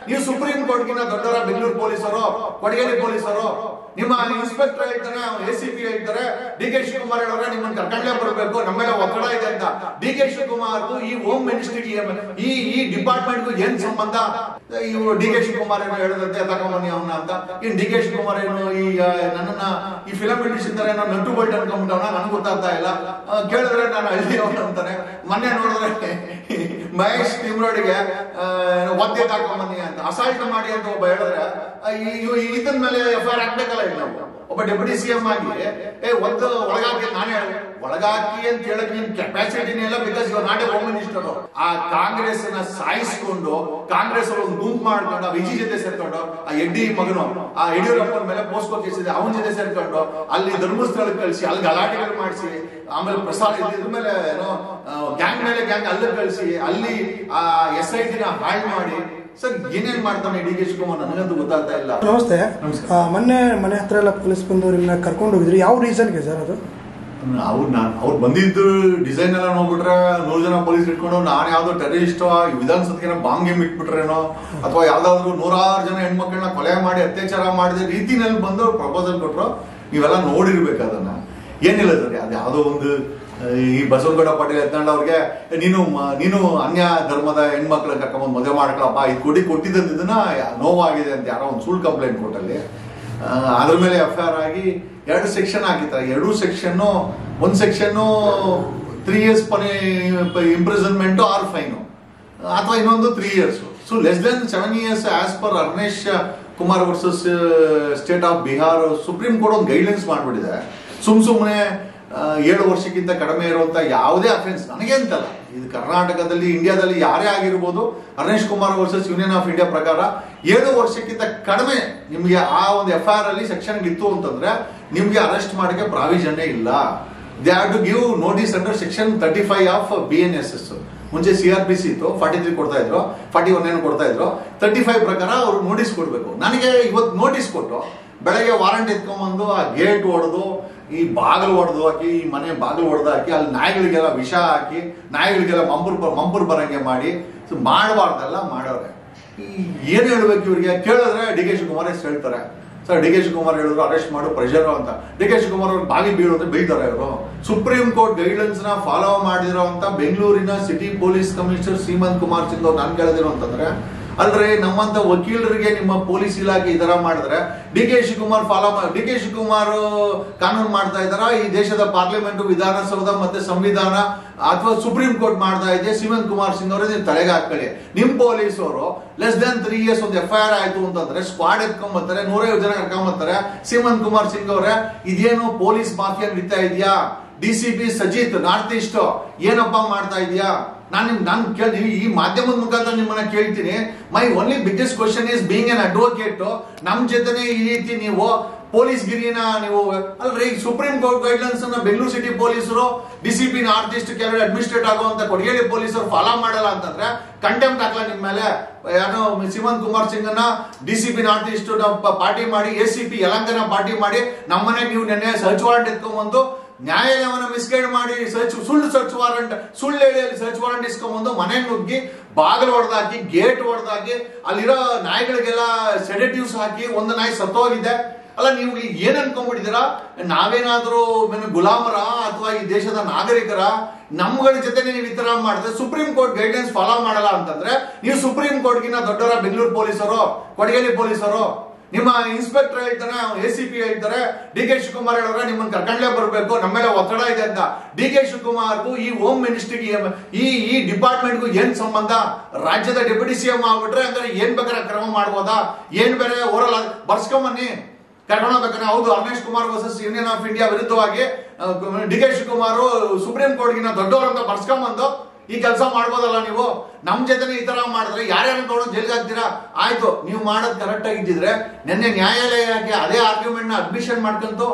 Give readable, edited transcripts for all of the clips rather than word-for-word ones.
ನೀವು ಸುಪ್ರೀಂ ಕೋರ್ಟ್ಗಿನ ದೊಡ್ಡವರ ಬೆಂಗಳೂರು ಪೊಲೀಸರು, ಕೊಡಗೇರಿ ಪೊಲೀಸರು, ನಿಮ್ಮ ಇನ್ಸ್ಪೆಕ್ಟರ್ ಹೇಳ್ತಾರೆ, ACP ಹೇಳ್ತಾರೆ, DK ಶಿವಕುಮಾರ್ ಹೇಳೋರೆ ನಿಮ್ಮನ್ನ ಕರ್ಕೊಂಡೇ ಬರಬೇಕು, ನಮ್ಮೆಲ್ಲ ಒತ್ತಡ ಇದೆ ಅಂತ. DK ಶಿವಕುಮಾರ್ಗೂ ಈ ಹೋಮ್ ಮಿನಿಸ್ಟ್ರಿಗೆ ಈ ಡಿಪಾರ್ಟ್ಮೆಂಟ್ಗೂ ಏನ್ ಸಂಬಂಧ? ಇವು DK ಶಿವಕುಮಾರ್ ಏನೋ ಹೇಳದಂತೆ ತಗೊಂಬನ್ನಿ ಅವನ್ನ ಅಂತ. ಇನ್ DK ಶಿವಕುಮಾರ್ ಏನು ಈ ನನ್ನನ್ನ ಈ ಫಿಲಂ ಇಂಡಸ್ಟ್ರಿ ತರ ಏನೋ ನಟು ಬೋಲ್ಟ್ ಅನ್ಕೊಂಡ್ಬಿಟ್ಟವನ, ನನಗೆ ಗೊತ್ತಾಗ್ತಾ ಇಲ್ಲ. ಕೇಳಿದ್ರೆ ನಾನು ಹಳ್ಳಿ ಅವನು ಅಂತಾನೆ. ಮೊನ್ನೆ ನೋಡಿದ್ರೆ ಮಹೇಶ್ ತಿಮ್ರೋಡಿಗೆ ಒದ್ದೆ ತಾಕೊಂಬನ್ನಿ ಅಂತ, ಅಸಾಲ್ಟ್ ಮಾಡಿ ಅಂತ ಒಬ್ಬ ಹೇಳಿದ್ರೆ ಇದನ್ ಮೇಲೆ FIR ಹಾಕ್ಬೇಕಲ್ಲ. ಈಗ ನಾವು ಒಬ್ಬ ಡೆಪ್ಯೂಟಿ CM ಆಗಿ ಒಂದು ಒಳಗಾಕಿ, ನಾನೇ ಒಳಗಾಕಿ ಅಂತ ಹೇಳಕ್ ನಿನ್ ಕೆಪಾಸಿಟಿನೇ ಇಲ್ಲ. ಬಿಕಾಸ್ ಇವಾಗ ನಾಟೆ ಹೋಮ್ ಮಿನಿಸ್ಟರ್ ಆ ಕಾಂಗ್ರೆಸ್ ನ ಸಾಯಿಸ್ಕೊಂಡು, ಕಾಂಗ್ರೆಸ್ ಅವರು ಒಂದು ಗುಂಪು ಮಾಡ್ಕೊಂಡು, ವಿಜಿ ಜೊತೆ ಸೇರ್ಕೊಂಡು, ಆ ಎಡ್ಡಿ ಮಗನು ಆ ಯಡಿಯೂರಪ್ಪನ ಮೇಲೆ ಪೋಸ್ಕೋ ಕೇಸ್ ಇದೆ, ಅವನ ಜೊತೆ ಸೇರ್ಕೊಂಡು ಅಲ್ಲಿ ಧರ್ಮಸ್ಥಳಕ್ಕೆ ಕಳಿಸಿ, ಅಲ್ಲಿ ಗಲಾಟೆಗಳು ಮಾಡಿಸಿ, ಆಮೇಲೆ ಪ್ರಸಾದ್ ಇದ್ರ ಮೇಲೆ ಏನೋ ಗ್ಯಾಂಗ್ ಮೇಲೆ ಗ್ಯಾಂಗ್ ಅಲ್ಲಿ ಕಳಿಸಿ, ಅಲ್ಲಿ ಆ SIT ನ ಹಾಳು ಮಾಡಿ, ಸರ್ ಏನೇನ್ ಮಾಡ್ತಾನೆ DK ಶಿವಕುಮಾರ್ ನನಗಂತೂ ಗೊತ್ತಾಗ್ತಾ ಇಲ್ಲ. ನಮಸ್ತೆ. ಮೊನ್ನೆ ಮನೆ ಹತ್ರ ಎಲ್ಲ ಪೊಲೀಸ್ ಬಂದು ನಿಮ್ಮನ್ನ ಕರ್ಕೊಂಡು ಹೋಗಿದ್ರು, ಯಾವ ರೀಸನ್ಗೆ ಸರ್ ಅದು? ಅವ್ರು ಬಂದಿದ್ದು ಡಿಸೈನ್ ಎಲ್ಲ ನೋಡ್ಬಿಟ್ರೆ 100 ಜನ ಪೊಲೀಸ್ ಇಟ್ಕೊಂಡು ನಾನು ಯಾವ್ದೋ ಟೆರರಿಸ್ಟ್ ವಿಧಾನಸೌಧಕ್ಕೆ ಬಾಂಬ್ ಗೇಮ್ ಇಟ್ಬಿಟ್ರೇನೋ, ಅಥವಾ ಯಾವ್ದಾದ್ರು 106 ಜನ ಹೆಣ್ಮಕ್ಳನ್ನ ಕೊಲೆ ಮಾಡಿ ಅತ್ಯಾಚಾರ ಮಾಡಿದ ರೀತಿನಲ್ಲಿ ಬಂದು ಪ್ರಪೋಸಲ್ ಕೊಟ್ರು. ನೀವೆಲ್ಲ ನೋಡಿರ್ಬೇಕು ಅದನ್ನ. ಏನಿಲ್ಲ ಸರ್, ಅದು ಯಾವ್ದೋ ಒಂದು ಈ ಬಸವನಗೌಡ ಪಾಟೀಲ್ ಎತ್ಕೊಂಡ ಅವ್ರಿಗೆ ನೀನು ಅನ್ಯ ಧರ್ಮದ ಹೆಣ್ಮಕ್ಳ ಕರ್ಕೊಂಡ್ ಮದುವೆ ಮಾಡ್ಕೊಳಪ್ಪ, ಇದು ಕೊಟ್ಟಿದ್ದನ್ನ ನೋವಾಗಿದೆ ಅಂತ ಯಾರೋ ಒಂದು ಸುಳ್ಳು ಕಂಪ್ಲೇಂಟ್ ಕೊಟ್ಟಲ್ಲಿ ಅದ್ರ ಮೇಲೆ FIR ಆಗಿ 2 ಸೆಕ್ಷನ್ ಹಾಕಿರ್ತಾರೆ. 2 ಸೆಕ್ಷನ್, ಒಂದು section 3 years imprisonment or fine, ಅಥವಾ ಇನ್ನೊಂದು 3 years. So less then 7 years as per Arnesh Kumar versus state of Bihar Supreme Court ಒಂದು ಗೈಡ್ಲೈನ್ಸ್ ಮಾಡ್ಬಿಟ್ಟಿದೆ. ಸುಮ್ಮನೆ 7 ವರ್ಷಕ್ಕಿಂತ ಕಡಿಮೆ ಇರುವಂತ ಯಾವುದೇ ಅಫೆನ್ಸ್ ನನಗೆ ಅಂತಲ್ಲ, ಇದು ಕರ್ನಾಟಕದಲ್ಲಿ ಇಂಡಿಯಾದಲ್ಲಿ ಯಾರೇ ಆಗಿರ್ಬೋದು, Arnesh Kumar versus Union of India ಪ್ರಕಾರ 7 ವರ್ಷಕ್ಕಿಂತ ಕಡಿಮೆ ನಿಮ್ಗೆ ಆ ಒಂದು FIR ಅಲ್ಲಿ ಸೆಕ್ಷನ್ ಇತ್ತು ಅಂತಂದ್ರೆ ನಿಮ್ಗೆ ಅರೆಸ್ಟ್ ಮಾಡಕ್ಕೆ ಪ್ರಾವಿಷನ್ ಇಲ್ಲ. They have to give notice under section 35 of BNSS. ಮುಂಚೆ CRPC ಇತ್ತು, 43 ಕೊಡ್ತಾ ಇದ್ರು, 41 ಏನು ಕೊಡ್ತಾ ಇದ್ರು. 35 ಪ್ರಕಾರ ಅವ್ರು ನೋಟಿಸ್ ಕೊಡ್ಬೇಕು. ನನಗೆ ಇವತ್ತು ನೋಟಿಸ್ ಕೊಟ್ಟು ಬೆಳಗ್ಗೆ ವಾರಂಟ್ ಎತ್ಕೊಂಡ್ಬಂದು ಆ ಗೇಟ್ ಹೊಡೆದು, ಈ ಬಾಗಿಲು ಹೊಡೆದು ಹಾಕಿ, ಈ ಮನೆ ಬಾಗಿಲು ಹೊಡೆದು ಹಾಕಿ, ಅಲ್ಲಿ ನಾಯಿಗಳಿಗೆಲ್ಲ ವಿಷ ಹಾಕಿ, ನಾಯಿಗಳಿಗೆಲ್ಲ ಮಂಪುರ್ ಬರಂಗೆ ಮಾಡಿ ಮಾಡಬಾರ್ದೆಲ್ಲ ಮಾಡೋರೆ. ಏನ್ ಹೇಳ್ಬೇಕು ಇವ್ರಿಗೆ? ಕೇಳಿದ್ರೆ DK ಶಿವಕುಮಾರ್ ಎಷ್ಟು ಹೇಳ್ತಾರೆ. ಸರ್ DK ಶಿವಕುಮಾರ್ ಹೇಳಿದ್ರು ಅರೆಸ್ಟ್ ಮಾಡು, ಪ್ರೆಷರ್ ಅಂತ. DK ಶಿವಕುಮಾರ್ ಅವ್ರು ಬಾಗಿ ಬೀಳೋದ್ರೆ ಬೀಳ್ತಾರೆ ಇವರು. ಸುಪ್ರೀಂ ಕೋರ್ಟ್ ಗೈಡ್ಲೈನ್ಸ್ ನ ಫಾಲೋ ಮಾಡಿರೋ ಅಂತ ಬೆಂಗಳೂರಿನ city police commissioner Shrimant Kumar Singh ಅವ್ರು ನಾನು ಕೇಳಿದಿರೋ ಅಂತಂದ್ರೆ, ಅಲ್ರಿ ನಮ್ಮಂತ ವಕೀಲರಿಗೆ ನಿಮ್ಮ ಪೊಲೀಸ್ ಇಲಾಖೆ ಈ ತರ ಮಾಡಿದ್ರೆ DK ಶಿವಕುಮಾರ್ DK ಶಿವಕುಮಾರ್ ಕಾನೂನು ಮಾಡ್ತಾ ಇದಾರ? ಈ ದೇಶದ ಪಾರ್ಲಿಮೆಂಟ್, ವಿಧಾನಸೌಧ ಮತ್ತೆ ಸಂವಿಧಾನ ಅಥವಾ ಸುಪ್ರೀಂ ಕೋರ್ಟ್ ಮಾಡ್ತಾ ಇದೆ? ಶ್ರೀಮಂತ್ ಕುಮಾರ್ ಸಿಂಗ್ ಅವರೇ ನೀವು ತಲೆಗೆ ಹಾಕೊಳ್ಳಿ. ನಿಮ್ ಪೊಲೀಸ್ ಅವರು ಲೆಸ್ ದೆನ್ 3 years ಒಂದು FIR ಆಯ್ತು ಅಂತಂದ್ರೆ ಸ್ಕ್ವಾಡ್ ಎತ್ಕೊಂಡ್ಬರ್ತಾರೆ, 150 ಜನ ಕರ್ಕೊಂಡ್ಬರ್ತಾರೆ. ಶ್ರೀಮಂತ್ ಕುಮಾರ್ ಸಿಂಗ್ ಅವರೇ, ಇದೇನು ಪೊಲೀಸ್ ಮಾಫಿಯಾ ನಡೀತಾ ಇದೆಯಾ? DCP ಸಜಿತ್ ನಾರ್ತ್ ಈಸ್ಟ್ ಏನಪ್ಪಾ ಮಾಡ್ತಾ ಇದೆಯಾ? ನಾನು ಕೇಳಿ ಈ ಮಾಧ್ಯಮದ ಮುಖಾಂತರ ನಿಮ್ಮನ್ನ ಕೇಳ್ತೀನಿ. My only biggest question is being N advocate, ನಮ್ ಜೊತೆನೆ ಈ ರೀತಿ ನೀವು ಪೊಲೀಸ್ ಗಿರಿನ ನೀವು ಅಲ್ರಿ. ಸುಪ್ರೀಂ ಕೋರ್ಟ್ ಗೈಡ್ಲೈನ್ಸ್ ಅನ್ನ ಬೆಂಗಳೂರು ಸಿಟಿ ಪೊಲೀಸರು, DCP ನಾರ್ತ್ ಈಸ್ಟ್ ಕೆಲವರು ಅಡ್ಮಿನಿಸ್ಟ್ರೇಟ್ ಆಗುವಂತ ಕೊಡಗೇರಿ ಪೊಲೀಸರು ಫಾಲೋ ಮಾಡಲ್ಲ ಅಂತಂದ್ರೆ ಕಂಟೆಂಪ್ಟ್ ಹಾಕ್ಲಾ ನಿಮ್ ಮೇಲೆ? ಏನೋ ಶ್ರೀಮಂತ್ ಕುಮಾರ್ ಸಿಂಗ್ ಅನ್ನ DCP ನಾರ್ತ್ ಈಸ್ಟ್ ಪಾರ್ಟಿ ಮಾಡಿ, ACP ಯಲಹಂಕನ ಪಾರ್ಟಿ ಮಾಡಿ, ನಮ್ಮನೆಗೆ ನೀವು ನೆನ್ನೆ ಸರ್ಚ್ ವಾರೆಂಟ್ ಎತ್ಕೊಂಡ್ಬಂದು ನ್ಯಾಯಾಲಯವನ್ನ ಮಿಸ್ಗೈಡ್ ಮಾಡಿ ಸುಳ್ಳು ಸರ್ಚ್ ವಾರೆಂಟ್, ಸುಳ್ಳು ಹೇಳಿ ಅಲ್ಲಿ ಸರ್ಚ್ ವಾರೆಂಟ್ ಇಸ್ಕೊಂಡ್ಬಂದು ಮನೆಗೆ ನುಗ್ಗಿ ಬಾಗಿಲು ಹೊಡೆದಾಕಿ, ಗೇಟ್ ಹೊಡೆದಾಕಿ, ಅಲ್ಲಿರೋ ನಾಯಿಗಳಿಗೆಲ್ಲ ಸೆಡೆಟಿವ್ಸ್ ಹಾಕಿ ಒಂದು ನಾಯಿ ಸತ್ತೋಗಿದೆ. ಅಲ್ಲ, ನೀವು ಏನ್ ಅನ್ಕೊಂಡ್ಬಿಟ್ಟಿದ್ದೀರಾ? ನಾವೇನಾದ್ರೂ ಗುಲಾಮರ ಅಥವಾ ಈ ದೇಶದ ನಾಗರಿಕರ? ನಮ್ಗಳ ಜೊತೆ ನೀವು ಈ ತರ ಮಾಡಿದ್ರೆ ಸುಪ್ರೀಂ ಕೋರ್ಟ್ ಗೈಡ್ಲೈನ್ಸ್ ಫಾಲೋ ಮಾಡಲ್ಲ ಅಂತಂದ್ರೆ ನೀವು ಸುಪ್ರೀಂ ಕೋರ್ಟ್ಗಿನ ದೊಡ್ಡವರ ಬೆಂಗಳೂರು ಪೊಲೀಸರು, ಕೊಡಗೇರಿ ಪೊಲೀಸರು, ನಿಮ್ಮ ಇನ್ಸ್ಪೆಕ್ಟರ್ ಹೇಳ್ತಾರೆ, ACP ಹೇಳ್ತಾರೆ, DK ಶಿವಕುಮಾರ್ ಹೇಳೋರೆ ನಿಮ್ಮನ್ನ ಕರ್ಕೊಂಡೇ ಬರಬೇಕು, ನಮ್ಮೆಲ್ಲ ಒತ್ತಡ ಇದೆ ಅಂತ. DK ಶಿವಕುಮಾರ್ಗೂ ಈ ಹೋಮ್ ಮಿನಿಸ್ಟ್ರಿಗೆ ಈ ಡಿಪಾರ್ಟ್ಮೆಂಟ್ಗೂ ಏನ್ ಸಂಬಂಧ? ರಾಜ್ಯದ ಡೆಪ್ಯೂಟಿ CM ಆಗ್ಬಿಟ್ರೆ ಹಂಗಾರೆ ಏನ್ ಬೇಕಾದ್ರೆ ಕ್ರಮ ಮಾಡ್ಬೋದಾ? ಏನ್ ಬೇರೆ ಓರಲ್ಲ ಬರ್ಸ್ಕೊಂಬನ್ನಿ, ಕರ್ಕೊಂಡೋಗ್ಬೇಕಾದ್ರೆ. ಹೌದು, Arnesh Kumar versus Union of India ವಿರುದ್ಧವಾಗಿ DK ಶಿವಕುಮಾರ್ ಸುಪ್ರೀಂ ಕೋರ್ಟ್ಗಿನ ದೊಡ್ಡವರಂತ ಬರ್ಸ್ಕೊಂಬಂದು ಈ ಕೆಲಸ ಮಾಡ್ಬೋದಲ್ಲ ನೀವು? ನಮ್ ಜೊತೆನೆ ಈ ತರ ಮಾಡಿದ್ರೆ ಯಾರ್ಯಾರು ತಗೊಂಡು ಜೈಲ್ಗೆ ಹಾಕ್ತೀರಾ? ಆಯ್ತು, ನೀವು ಮಾಡೋದು ಕರೆಕ್ಟ್ ಆಗಿದ್ದಿದ್ರೆ ನಿನ್ನೆ ನ್ಯಾಯಾಲಯಕ್ಕೆ ಅದೇ ಆರ್ಗ್ಯುಮೆಂಟ್ ನ ಅಡ್ಮಿಷನ್ ಮಾಡ್ಕೊಂತು.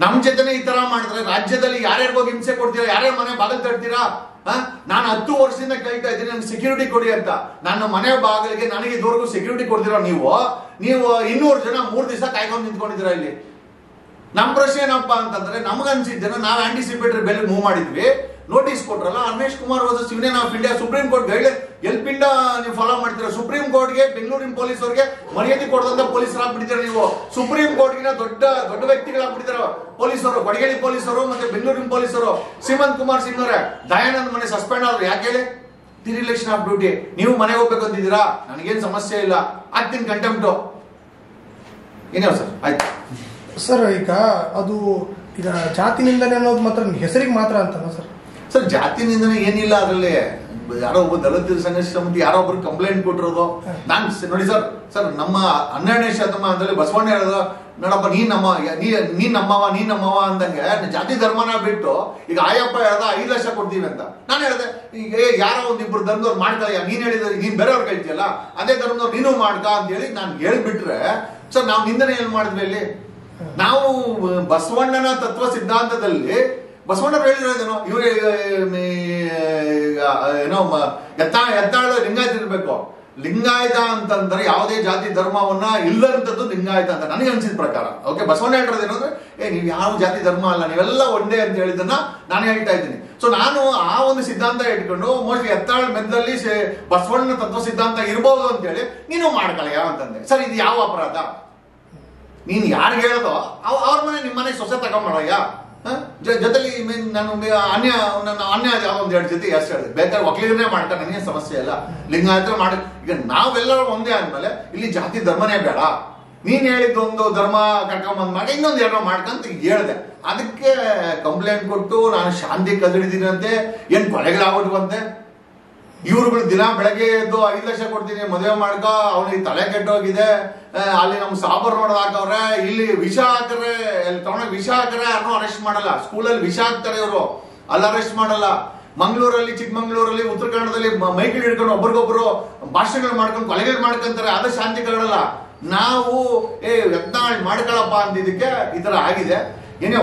ನಮ್ ಜೊತೆನೆ ಈ ತರ ಮಾಡಿದ್ರೆ ರಾಜ್ಯದಲ್ಲಿ ಯಾರ್ಯಾರಿಗೋಗಿ ಹಿಂಸೆ ಕೊಡ್ತೀರಾ? ಯಾರ್ಯಾರ ಮನೆ ಬಾಗಿಲು ತಡ್ತೀರಾ? ನಾನು 10 ವರ್ಷದಿಂದ ಕೇಳ್ತಾ ಇದ್ದೀನಿ ನನ್ಗೆ ಸೆಕ್ಯೂರಿಟಿ ಕೊಡಿ ಅಂತ. ನನ್ನ ಮನೆ ಬಾಗಿಲಿಗೆ ನನಗೆ ಇದುವರೆಗೂ ಸೆಕ್ಯೂರಿಟಿ ಕೊಡ್ತೀರಾ? ನೀವು 200 ಜನ 3 ದಿವಸ ಕಾಯ್ಕೊಂಡು ನಿಂತ್ಕೊಂಡಿದ್ದೀರಾ ಇಲ್ಲಿ. ನಮ್ ಪ್ರಶ್ನೆ ಏನಪ್ಪಾ ಅಂತಂದ್ರೆ, ನಮ್ಗನ್ಸಿದ್ದೇನೆ ನಾವು ಆಂಟಿಸಿಪೇಟರಿ ಬೆಲೆ ಮೂವ್ ಮಾಡಿದ್ವಿ. ನೋಟಿಸ್ ಕೊಟ್ರಲ್ಲ, Ramesh Kumar versus Union of India Supreme Court guideline ಎಲ್ಪಿಂದ ನೀವು ಫಾಲೋ ಮಾಡ್ತೀರಾ? ಸುಪ್ರೀಂ ಕೋರ್ಟ್ಗೆ ಬೆಂಗಳೂರಿನ ಪೊಲೀಸ್ ಅವ್ರಿಗೆ ಮರ್ಯಾದೆ ಕೊಡದಂತ ಪೊಲೀಸರಾಗ್ಬಿಟ್ಟಿದ್ದಾರೆ ನೀವು. ಸುಪ್ರೀಂ ಕೋರ್ಟ್ಗಿನ ದೊಡ್ಡ ದೊಡ್ಡ ವ್ಯಕ್ತಿಗಳಾಗ್ಬಿಟ್ಟಿದ್ದಾರೆ ಪೊಲೀಸರು, ಕೊಡಗೇರಿ ಪೊಲೀಸರು ಮತ್ತೆ ಬೆಂಗಳೂರಿನ ಪೊಲೀಸರು. ಶ್ರೀಮಂತ್ ಕುಮಾರ್ ಸಿಂಗ್ ಅವರೇ, ದಯಾನಂದ್ ಮನೆ ಸಸ್ಪೆಂಡ್ ಆದ್ರು ಯಾಕೆ ಹೇಳಿ? ಡಿರಿಲೇಷನ್ ಆಫ್ ಡ್ಯೂಟಿ. ನೀವು ಮನೆಗೆ ಹೋಗ್ಬೇಕು ಅಂತಿದ್ದೀರಾ, ನನಗೇನು ಸಮಸ್ಯೆ ಇಲ್ಲ, ಆಗ್ತೀನಿ ಕಂಟೆಂಪ್ಟು. ಏನೇವ ಸರ್? ಆಯ್ತು ಸರ್. ಈಗ ಅದು ಈಗ ಜಾತಿ ನಿಂದನೆ ಅನ್ನೋದು ಮಾತ್ರ ಹೆಸರಿಗೆ ಮಾತ್ರ ಅಂತನಾ ಸರ್? ಸರ್ ಜಾತಿ ನಿಂದನೆ ಏನಿಲ್ಲ ಅದರಲ್ಲಿ. ಯಾರೋ ಒಬ್ಬ ದಲಿತ ಸಂಘರ್ಷ ಸಮಿತಿ ಯಾರೋ ಒಬ್ರು ಕಂಪ್ಲೇಂಟ್ ಕೊಟ್ಟಿರೋದು. ನಾನ್ ನೋಡಿ ಸರ್ ನಮ್ಮ 12ನೇ ಶತಮಾನದಲ್ಲಿ ಬಸವಣ್ಣ ಹೇಳೋದು, ನೋಡಪ್ಪ ನೀನ್ ನಮ್ಮವ ಅಂದಂಗೆ ಜಾತಿ ಧರ್ಮನ ಬಿಟ್ಟು ಈಗ ಆಯಪ್ಪ ಹೇಳ್ದ 5 ಲಕ್ಷ ಕೊಡ್ತೀವಿ ಅಂತ. ನಾನು ಹೇಳ್ದೆ ಈಗ ಯಾರೋ ಒಂದಿಬ್ರು ಧರ್ಮದವ್ರು ಮಾಡ್ಕೊಳ್ಳ, ನೀನ್ ಹೇಳಿದ್ರೆ ನೀನ್ ಬೇರೆಯವ್ರು ಹೇಳ್ತೀಯಲ್ಲ ಅದೇ ಧರ್ಮದವ್ರು ನೀನು ಮಾಡ್ಕ ಅಂತ ಹೇಳಿ ನಾನು ಹೇಳ್ಬಿಟ್ರೆ ಸರ್ ನಾವು ನಿಂದನೆ ಏನ್ ಮಾಡಿದ್ವಿ ಇಲ್ಲಿ? ನಾವು ಬಸವಣ್ಣನ ತತ್ವ ಸಿದ್ಧಾಂತದಲ್ಲಿ ಬಸವಣ್ಣರು ಹೇಳಿರೋದೇನೋ, ಇವ್ರು ಏನೋ ಎತ್ತಾಳ ಲಿಂಗಾಯತ ಇರ್ಬೇಕು. ಲಿಂಗಾಯತ ಅಂತಂದ್ರೆ ಯಾವುದೇ ಜಾತಿ ಧರ್ಮವನ್ನ ಇಲ್ಲಂತದ್ದು ಲಿಂಗಾಯತ ಅಂತ ನನಗೆ ಅನ್ಸಿದ ಪ್ರಕಾರ. ಓಕೆ, ಬಸವಣ್ಣ ಹೇಳಿರೋದೇನು ಅಂದ್ರೆ ನೀವು ಯಾವ ಜಾತಿ ಧರ್ಮ ಅಲ್ಲ, ನೀವೆಲ್ಲ ಒಂದೇ ಅಂತ ಹೇಳಿದನ್ನ ನಾನು ಹೇಳ್ತಾ ಇದ್ದೀನಿ. ಸೊ ನಾನು ಆ ಒಂದು ಸಿದ್ಧಾಂತ ಇಟ್ಕೊಂಡು ಮೋಸ್ಟ್ಲಿ ಎತ್ತಾಳ ಮೆದ್ದಲ್ಲಿ ಬಸವಣ್ಣನ ತತ್ವ ಸಿದ್ಧಾಂತ ಇರ್ಬೋದು ಅಂತ ಹೇಳಿ ನೀನು ಮಾಡ್ಕೊಳ್ಳ ಅಂತಂದೆ. ಸರ್ ಇದು ಯಾವ ಅಪರಾಧ? ನೀನ್ ಯಾರಿಗೆ ಹೇಳೋದೋ ಅವ್ರ ಮನೆ ನಿಮ್ಮ ಮನೆ ಸೊಸೆ ತಗೊಂಡ್ಬರೋಯ್ಯ ಜೊತೆಲಿ ನಾನು ಅನ್ಯ ಯಾವ ಒಂದ್ 2 ಜೊತೆ ಎಷ್ಟು ಹೇಳಿದೆ, ಬೇಕಾದ್ರೆ ಒಕ್ಕಲಿಗರನ್ನೇ ಮಾಡ್ತಾರೆ, ನನಗೆ ಸಮಸ್ಯೆ ಇಲ್ಲ. ಲಿಂಗಾಯತ ಮಾಡಿ ಈಗ ನಾವೆಲ್ಲರೂ ಒಂದೇ ಆದ್ಮೇಲೆ ಇಲ್ಲಿ ಜಾತಿ ಧರ್ಮನೇ ಬೇಡ. ನೀನ್ ಹೇಳಿದ್ದೊಂದು ಧರ್ಮ ಕರ್ಕೊಂಬಂದ್ ಮಾಡಿ ಇನ್ನೊಂದು ಏನೋ ಮಾಡ್ಕಂತ ಹೇಳ್ದೆ. ಅದಕ್ಕೆ ಕಂಪ್ಲೇಂಟ್ ಕೊಟ್ಟು ನಾನು ಶಾಂತಿ ಕದಡಿದೀನಂತೆ, ಏನ್ ಕೊಲೆಗಳಾಗ್ಬಿಟ್ವಂತೆ. ಇವ್ರುಗಳು ದಿನ ಬೆಳಗ್ಗೆ ಎದ್ದು 5 ಲಕ್ಷ ಕೊಡ್ತೀನಿ ಮದುವೆ ಮಾಡ್ಕ, ಅವನಿಗೆ ತಲೆ ಕೆಟ್ಟೋಗಿದೆ, ಅಲ್ಲಿ ನಮ್ ಸಾಬರ್ ನೋಡೋದು ಹಾಕವ್ರೆ, ಇಲ್ಲಿ ವಿಷ ಹಾಕ್ರೆ, ಅಲ್ಲಿ ತಗೊಂಡೋಗಿ ವಿಷ ಹಾಕ್ರೆ ಅನ್ನೋ ಅರೆಸ್ಟ್ ಮಾಡಲ್ಲ. ಸ್ಕೂಲಲ್ಲಿ ವಿಷ ಹಾಕ್ತಾರೆ ಇವರು, ಅಲ್ಲಿ ಅರೆಸ್ಟ್ ಮಾಡಲ್ಲ. ಮಂಗಳೂರಲ್ಲಿ, ಚಿಕ್ಕಮಂಗ್ಳೂರಲ್ಲಿ, ಉತ್ತರ ಕನ್ನಡದಲ್ಲಿ ಮೈಕಿಲ್ ಹಿಡ್ಕೊಂಡು ಒಬ್ರಿಗೊಬ್ರು ಭಾಷಣಗಳು ಮಾಡ್ಕೊಂಡು ಕೊಲೆಗಳು ಮಾಡ್ಕೊಂತಾರೆ, ಅದು ಶಾಂತಿ ಕರಡಲ್ಲ. ನಾವು ಯತ್ನಾಳ್ ಮಾಡ್ಕೊಳಪ್ಪ ಅಂತಿದ್ದಕ್ಕೆ ಈ ತರ ಆಗಿದೆ. ಏನೋ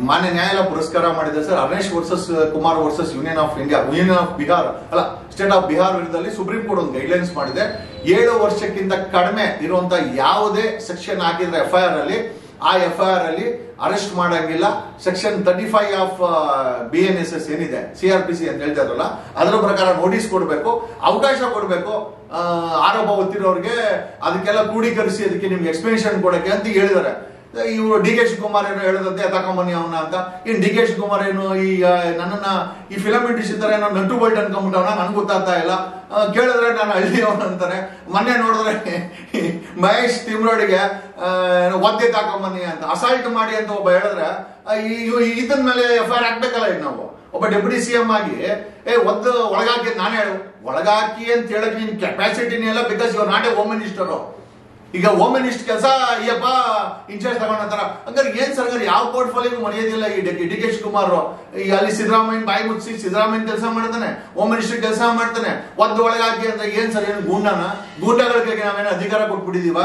ಮಾನ್ಯ ನ್ಯಾಯಾಲಯ ಪುರಸ್ಕಾರ ಮಾಡಿದೆ sir. Ramesh versus Kumar versus Union of India, Union of Bihar ಅಲ್ಲ ಸ್ಟೇಟ್ ಆಫ್ ಬಿಹಾರ್ ವಿರುದ್ಧದಲ್ಲಿ ಸುಪ್ರೀಂ ಕೋರ್ಟ್ ಒಂದು ಗೈಡ್ಲೈನ್ಸ್ ಮಾಡಿದೆ. 7 ವರ್ಷಕ್ಕಿಂತ ಕಡಿಮೆ ಇರುವಂತ ಯಾವುದೇ ಸೆಕ್ಷನ್ ಹಾಕಿದ್ರೆ FIR ಅಲ್ಲಿ, ಆ FIR ಅಲ್ಲಿ ಅರೆಸ್ಟ್ ಮಾಡಂಗಿಲ್ಲ. ಸೆಕ್ಷನ್ 35 ಆಫ್ BNSS ಏನಿದೆ, CRPC ಅಂತ ಹೇಳ್ತಾ ಇದ್ರಲ್ಲ, ಅದರ ಪ್ರಕಾರ ನೋಟಿಸ್ ಕೊಡ್ಬೇಕು, ಅವಕಾಶ ಕೊಡ್ಬೇಕು ಆರೋಪ ಹೊತ್ತಿರೋರಿಗೆ, ಅದಕ್ಕೆಲ್ಲ ಕ್ರೋಢೀಕರಿಸಿ ಅದಕ್ಕೆ ನಿಮ್ಗೆ ಎಕ್ಸ್ಪ್ಲನೇಷನ್ ಕೊಡಕ್ಕೆ ಅಂತ ಹೇಳಿದ್ದಾರೆ. ಇವರು DK ಶಿವಕುಮಾರ್ ಏನೋ ಹೇಳದಂತೆ ತಕೊಂಬನ್ನಿ ಅವನ ಅಂತ. ಇನ್ DK ಶಿವಕುಮಾರ್ ಏನು ನನ್ನನ್ನ ಈ ಫಿಲಂ ಇಂಡಸ್ಟ್ರಿ ತರ ಏನೋ ನಟು ಬಲ್ಟ್ ಅನ್ಕೊಂಡ್ಬಿಟ್ಟವನ, ನನ್ಗೆ ಗೊತ್ತಾಗ್ತಾ ಇಲ್ಲ. ಕೇಳಿದ್ರೆ ನಾನು ಹಳ್ಳಿ ಅವನು ಅಂತಾನೆ. ಮೊನ್ನೆ ನೋಡಿದ್ರೆ ಮಹೇಶ್ ತಿಮ್ರೋಡಿಗೆ ಒದ್ದೆ ತಾಕೊಂಬನ್ನಿ ಅಂತ, ಅಸಾಲ್ಟ್ ಮಾಡಿ ಅಂತ ಒಬ್ಬ ಹೇಳಿದ್ರೆ ಇದನ್ ಮೇಲೆ FIR ಹಾಕ್ಬೇಕಲ್ಲ. ಈಗ ನಾವು ಒಬ್ಬ ಡೆಪ್ಯೂಟಿ CM ಆಗಿ ಒದ್ದು ಒಳಗಾಕಿ, ನಾನು ಹೇಳು ಒಳಗಾಕಿ ಅಂತ ಹೇಳಕ್ ನಿನ್ ಕೆಪಾಸಿಟಿನೇ ಇಲ್ಲ, ಬಿಕಾಸ್ ಇವ್ರು ನಾಟ್ ಎ ಹೋಮ್ ಮಿನಿಸ್ಟರು. ಈಗ ಹೋಮ್ ಮಿನಿಸ್ಟರ್ ಕೆಲಸ ಅಯ್ಯಪ್ಪ ಇನ್ಚಾರ್ಜ್ ತಗೊಂಡಂತಾರ. ಹಂಗಾರೆ ಏನ್ ಸರ್ಕಾರ ಯಾವ ಪೋರ್ಟ್ಫೋಲಿಯೋ ಮರೆಯೋದಿಲ್ಲ ಈ DK ಶಿವಕುಮಾರ್. ಅಲ್ಲಿ ಸಿದ್ದರಾಮಯ್ಯ ಬಾಯಿ ಮುಚ್ಚಿ ಸಿದ್ದರಾಮಯ್ಯ ಕೆಲಸ ಮಾಡ್ತಾನೆ, ಹೋಮ್ ಮಿನಿಸ್ಟರ್ ಕೆಲಸ ಮಾಡ್ತಾನೆ, ಒದ್ದು ಒಳಗಾಕಿ ಅಂದ್ರೆ ಏನ್ ಸರ್? ಏನು ಗೂಂಡಗಳಿಗೆ ನಾವೇನು ಅಧಿಕಾರ ಕೊಟ್ಬಿಟ್ಟಿದೀವ?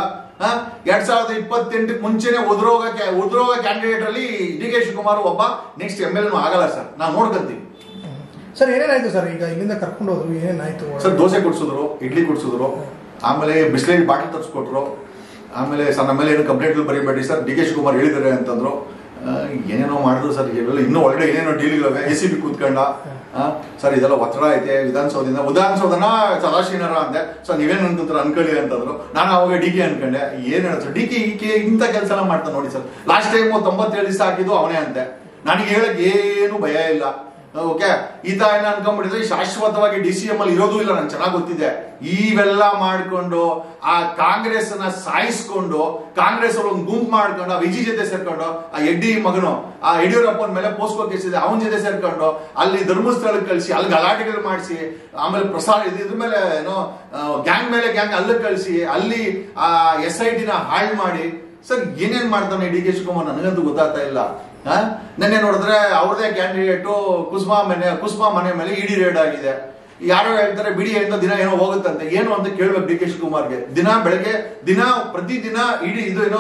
2028 ಮುಂಚೆನೆ ಉದ್ರೋಗ ಕ್ಯಾಂಡಿಡೇಟ್ ಅಲ್ಲಿ DK ಶಿವಕುಮಾರ್ ಒಬ್ಬ ನೆಕ್ಸ್ಟ್ MLA ಆಗಲ್ಲ ಸರ್. ನಾವು ನೋಡ್ಕೊಂತೀವಿ. Sir ಏನೇನಾಯ್ತು sir? ಈಗ ಇಲ್ಲಿಂದ ಕರ್ಕೊಂಡು ಹೋದ್ರು, ಏನೇನಾಯ್ತು ಸರ್? ದೋಸೆ ಕೊಡ್ಸಿದ್ರು, ಇಡ್ಲಿ ಕೊಡ್ಸಿದ್ರು, ಆಮೇಲೆ ಬಿಸ್ಲೇರಿ ಬಾಟಲ್ ತರಿಸ್ಕೊಟ್ರು. ಆಮೇಲೆ ಸರ್ ನಮ್ಮ ಮೇಲೆ ಏನು ಕಂಪ್ಲೇಂಟ್ ಬರೀಬೇಡಿ ಸರ್, DK ಶಿವಕುಮಾರ್ ಹೇಳಿದ್ದಾರೆ ಅಂತಂದ್ರು. ಏನೇನೋ ಮಾಡಿದ್ರು ಸರ್. ಇವೆಲ್ಲ ಇನ್ನೂ ಒಳಗಡೆ ಏನೇನೋ ಡೀಲ್ಗಳಿವೆ. ACB ಕೂತ್ಕೊಂಡ ಸರ್ ಇದೆಲ್ಲ ಒತ್ತಡ ಐತೆ ವಿಧಾನಸೌಧನ ಸದಾಶಿವನರ ಅಂದೆ. ಸರ್ ನೀವೇನು ಅನ್ಕೊಂತಾರೆ ಅನ್ಕೊಳ್ಳಿ ಅಂತಂದ್ರು. ನಾನು ಅವಾಗ DK ಅನ್ಕೊಂಡೆ. ಏನ್ ಹೇಳ್ತಾರೆ DK ಇಂಥ ಕೆಲಸ ಎಲ್ಲ ಮಾಡ್ತಾನೆ ನೋಡಿ ಸರ್. ಲಾಸ್ಟ್ ಟೈಮ್ 97 ದಿವಸ ಹಾಕಿದ್ದು ಅವನೇ ಅಂತೆ. ನನಗೆ ಹೇಳಕ್ ಏನು ಭಯ ಇಲ್ಲ. ಓಕೆ, ಈತ ಏನ ಅನ್ಕೊಂಡ್ಬಿಟ್ಟಿದ್ರೆ ಶಾಶ್ವತವಾಗಿ DCM ಅಲ್ಲಿ ಇರೋದು ಇಲ್ಲ, ನಂಗೆ ಚೆನ್ನಾಗಿ ಗೊತ್ತಿದೆ. ಇವೆಲ್ಲ ಮಾಡ್ಕೊಂಡು ಆ ಕಾಂಗ್ರೆಸ್ ನ ಸಾಯಿಸ್ಕೊಂಡು, ಕಾಂಗ್ರೆಸ್ ಅವ್ರ ಒಂದು ಗುಂಪು ಮಾಡ್ಕೊಂಡು, ಆ ವಿಜಿ ಜೊತೆ ಸೇರ್ಕೊಂಡು, ಆ ಎಡ್ಡಿ ಮಗನು ಆ ಯಡಿಯೂರಪ್ಪನ ಮೇಲೆ ಪೋಸ್ಕೋ ಕೇಸ್ ಇದೆ ಅವನ ಜೊತೆ ಸೇರ್ಕೊಂಡು ಅಲ್ಲಿ ಧರ್ಮಸ್ಥಳಕ್ಕೆ ಕಳಿಸಿ, ಅಲ್ಲಿ ಗಲಾಟೆಗಳು ಮಾಡಿಸಿ, ಆಮೇಲೆ ಇದ್ರ ಮೇಲೆ ಏನೋ ಗ್ಯಾಂಗ್ ಮೇಲೆ ಗ್ಯಾಂಗ್ ಅಲ್ಲಿಗೆ ಕಳಿಸಿ, ಅಲ್ಲಿ ಆ SIT ನ ಹಾಳು ಮಾಡಿ ಸರ್ ಏನೇನ್ ಮಾಡ್ತಾನೆ DK ಶಿವಕುಮಾರ್ ನನಗಂತೂ ಗೊತ್ತಾಗ್ತಾ ಇಲ್ಲ. ನೆನ್ನೆ ನೋಡಿದ್ರೆ ಅವ್ರದೇ ಕ್ಯಾಂಡಿಡೇಟು ಕುಸ್ಮಾ ಮನೆ ಮೇಲೆ ED ರೇಡ್ ಆಗಿದೆ. ಯಾರೋ ಹೇಳ್ತಾರೆ ಬಿಡಿಯಿಂದ ದಿನ ಏನೋ ಹೋಗುತ್ತಂತೆ. ಏನು ಅಂತ ಕೇಳ್ಬೇಕು DK ಶಿವಕುಮಾರ್ಗೆ. ದಿನ ಬೆಳಗ್ಗೆ ಪ್ರತಿದಿನ ಇಡೀ ಇದು ಏನೋ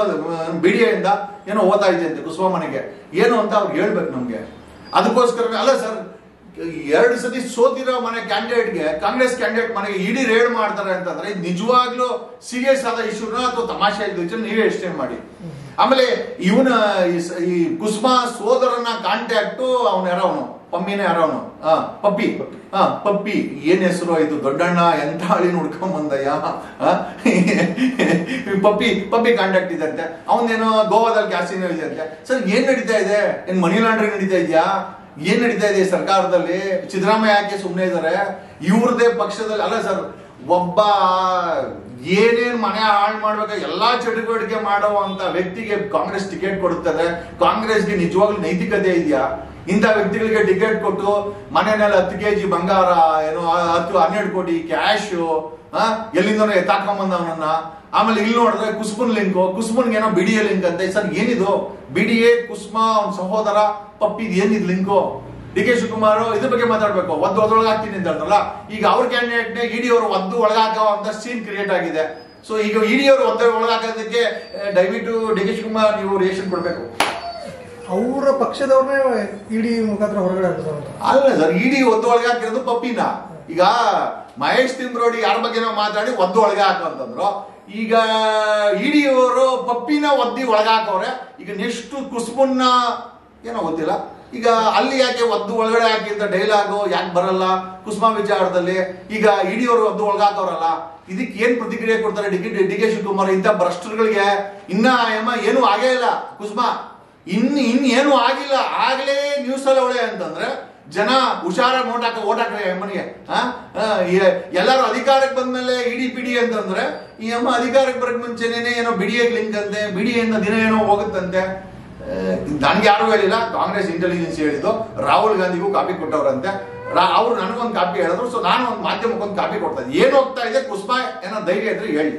ಬಿಡಿಯಿಂದ ಏನೋ ಓದ್ತಾ ಇದೆ ಅಂತೆ ಕುಸ್ಮಾ ಮನೆಗೆ. ಏನು ಅಂತ ಅವ್ರಿಗೆ ಹೇಳ್ಬೇಕು ನಮ್ಗೆ. ಅದಕ್ಕೋಸ್ಕರ ಅಲ್ಲ ಸರ್, 2 ಸತಿ ಸೋತಿರೋ ಮನೆ ಕ್ಯಾಂಡಿಡೇಟ್ಗೆ, ಕಾಂಗ್ರೆಸ್ ಕ್ಯಾಂಡಿಡೇಟ್ ಮನೆಗೆ ED ರೇಡ್ ಮಾಡ್ತಾರೆ ಅಂತಂದ್ರೆ ಇದು ನಿಜವಾಗ್ಲೂ ಸೀರಿಯಸ್ ಆದ ಇಶ್ಯೂನ ಅಥವಾ ತಮಾಷೆ ಇದ್ದು ನೀವೇ ಎಷ್ಟೇ ಮಾಡಿ. ಆಮೇಲೆ ಇವನ ಈ ಕುಸ್ಮಾ ಸೋದರನ ಕಾಂಟ್ಯಾಕ್ಟು ಅವನ ಯಾರವನು ಪಮ್ಮಿನೇ ಯಾರವನು ಪಪ್ಪಿ ಪಪ್ಪಿ ಏನ್ ಹೆಸರು ಇದು ದೊಡ್ಡಣ್ಣ ಎಂತ ಹಳಿ ನೋಡ್ಕೊಂಡ್ ಬಂದಯ್ಯ ಪಪ್ಪಿ ಪಪ್ಪಿ ಕಾಂಟ್ಯಾಕ್ಟ್ ಇದೆ ಅಂತೆ ಅವನೇನೋ ಗೋವಾದಲ್ಲಿ ಕ್ಯಾಸಿನೋ ಇದೆ ಅಂತೆ ಸರ್ ಏನ್ ನಡೀತಾ ಇದೆ ಏನ್ ಮನಿ ಲಾಂಡ್ರಿಂಗ್ ನಡೀತಾ ಇದೆಯಾ ಏನ್ ನಡೀತಾ ಇದೆ ಸರ್ಕಾರದಲ್ಲಿ ಸಿದ್ದರಾಮಯ್ಯ ಯಾಕೆ ಸುಮ್ಮನೆ ಇದಾರೆ ಇವ್ರದೇ ಪಕ್ಷದಲ್ಲಿ ಅಲ್ಲ ಸರ್ ಒಬ್ಬ ಏನೇನ್ ಮನೆ ಹಾಳು ಮಾಡ್ಬೇಕು ಎಲ್ಲಾ ಚಟುವಟಿಕೆ ಮಾಡುವಂತ ವ್ಯಕ್ತಿಗೆ ಕಾಂಗ್ರೆಸ್ ಟಿಕೆಟ್ ಕೊಡುತ್ತದೆ ಕಾಂಗ್ರೆಸ್ಗೆ ನಿಜವಾಗ್ಲೂ ನೈತಿಕತೆ ಇದೆಯಾ ಇಂಥ ವ್ಯಕ್ತಿಗಳಿಗೆ ಟಿಕೆಟ್ ಕೊಟ್ಟು ಮನೆಯಲ್ಲಿ 10 kg ಬಂಗಾರ ಏನೋ 10-12 ಕೋಟಿ ಕ್ಯಾಶು ಎಲ್ಲಿಂದನೋ ಎತ್ತಾಕೊಂಬಂದ ಅವನನ್ನ ಆಮೇಲೆ ಇಲ್ಲಿ ನೋಡಿದ್ರೆ ಕುಸ್ಮನ್ ಲಿಂಕು ಕುಸ್ಮನ್ಗೆ ಏನೋ ಬಿಡಿಎ ಲಿಂಕ್ ಅಂತೆ ಸರ್ ಏನಿದು ಬಿಡಿಎ ಕುಸ್ಮಾ ಅವ್ನ ಸಹೋದರ ಪಪ್ಪಿ ಏನಿದ್ ಲಿಂಕು ಡಿ ಕೆ ಶಿವಕುಮಾರ್ ಇದ್ರ ಬಗ್ಗೆ ಮಾತಾಡ್ಬೇಕು ಒಳಗಾಗ್ತೀನಿ ಅಂತ ಹೇಳ್ತಾರಲ್ಲ ಈಗ ಅವ್ರ ಕ್ಯಾಂಡಿಡೇಟ್ ಇಡಿ ಅವರು ಒಳಗಾಕೋ ಅಂತ ಸೀನ್ ಕ್ರಿಯೇಟ್ ಆಗಿದೆ ಸೊ ಈಗ ಇಡಿ ಅವರು ಒಳಗಾಕೋದಕ್ಕೆ ದಯವಿಟ್ಟು ಡಿ ಕೆ ಶಿವಕುಮಾರ್ ನೀವು ರಿಯಾಕ್ಷನ್ ಕೊಡ್ಬೇಕು ಅವರ ಪಕ್ಷದವ್ರನ್ನೇ ಇಡಿ ಮುಖಾಂತರ ಹೊರಗಡೆ ಅಲ್ಲ ಸರ್ ಇಡಿ ಒಳಗೆ ಹಾಕಿರೋದು ಪಪ್ಪಿನ ಈಗ ಮಹೇಶ್ ತಿಮ್ರೋಡಿ ಯಾರ ಬಗ್ಗೆ ಮಾತಾಡಿ ಒಳಗೆ ಹಾಕು ಅಂತಂದ್ರು ಈಗ ಇಡಿ ಅವರು ಪಪ್ಪಿನ ಒಳಗೆ ಹಾಕವ್ರೆ ಈಗ ನೆಕ್ಸ್ಟ್ ಕುಸ್ಮನ್ನ ಏನೋ ಗೊತ್ತಿಲ್ಲ ಈಗ ಅಲ್ಲಿ ಯಾಕೆ ಒಳಗಡೆ ಹಾಕಿಂತ ಡೈಲಾಗು ಯಾಕೆ ಬರಲ್ಲ ಕುಸ್ಮಾ ವಿಚಾರದಲ್ಲಿ ಈಗ ಇಡಿ ಅವರು ಒಳಗಾಕವ್ರಲ್ಲ ಇದಕ್ಕೆ ಏನ್ ಪ್ರತಿಕ್ರಿಯೆ ಕೊಡ್ತಾರೆ ಡಿ ಕೆ ಶಿವಕುಮಾರ್ ಇಂಥ ಭ್ರಷ್ಟರುಗಳಿಗೆ ಇನ್ನ ಏನು ಆಗೇ ಇಲ್ಲ ಕುಸ್ಮಾ ಇನ್ನೇನು ಆಗಿಲ್ಲ ಆಗ್ಲೇ ನ್ಯೂಸ್ ಅಲ್ಲಿ ಒಳ್ಳೆ ಅಂತಂದ್ರೆ ಜನ ಹುಷಾರಾಗಿ ಓಟ್ ಹಾಕ್ರಿ ಅಮ್ಮನಿಗೆ ಎಲ್ಲಾರು ಅಧಿಕಾರಕ್ಕೆ ಬಂದ್ಮೇಲೆ ಇಡಿ ಪಿಡಿ ಅಂತಂದ್ರೆ ಈ ಅಮ್ಮ ಅಧಿಕಾರಕ್ಕೆ ಬರಕ್ ಮುಂಚೆನೇನೆ ಏನೋ ಬಿಡಿಎ ಲಿಂಕ್ ಅಂತೆ ಬಿಡಿಎಯಿಂದ ದಿನ ಏನೋ ಹೋಗುತ್ತಂತೆ ನನ್ಗೆ ಯಾರು ಹೇಳಿಲ್ಲ ಕಾಂಗ್ರೆಸ್ ಇಂಟೆಲಿಜೆನ್ಸ್ ಹೇಳಿದ್ದು ರಾಹುಲ್ ಗಾಂಧಿಗೂ ಕಾಪಿ ಕೊಟ್ಟವ್ರಂತೆ ಅವ್ರು ನನಗೊಂದು ಕಾಪಿ ಹೇಳಿದ್ರು ಸೊ ನಾನು ಒಂದು ಮಾಧ್ಯಮಕ್ಕೊಂದು ಕಾಪಿ ಕೊಡ್ತಾ ಇದ್ದೆ ಏನ್ ಹೋಗ್ತಾ ಇದೆ ಕುಸ್ಮಾ ಏನೋ ಧೈರ್ಯ ಇದ್ರೆ ಹೇಳಿ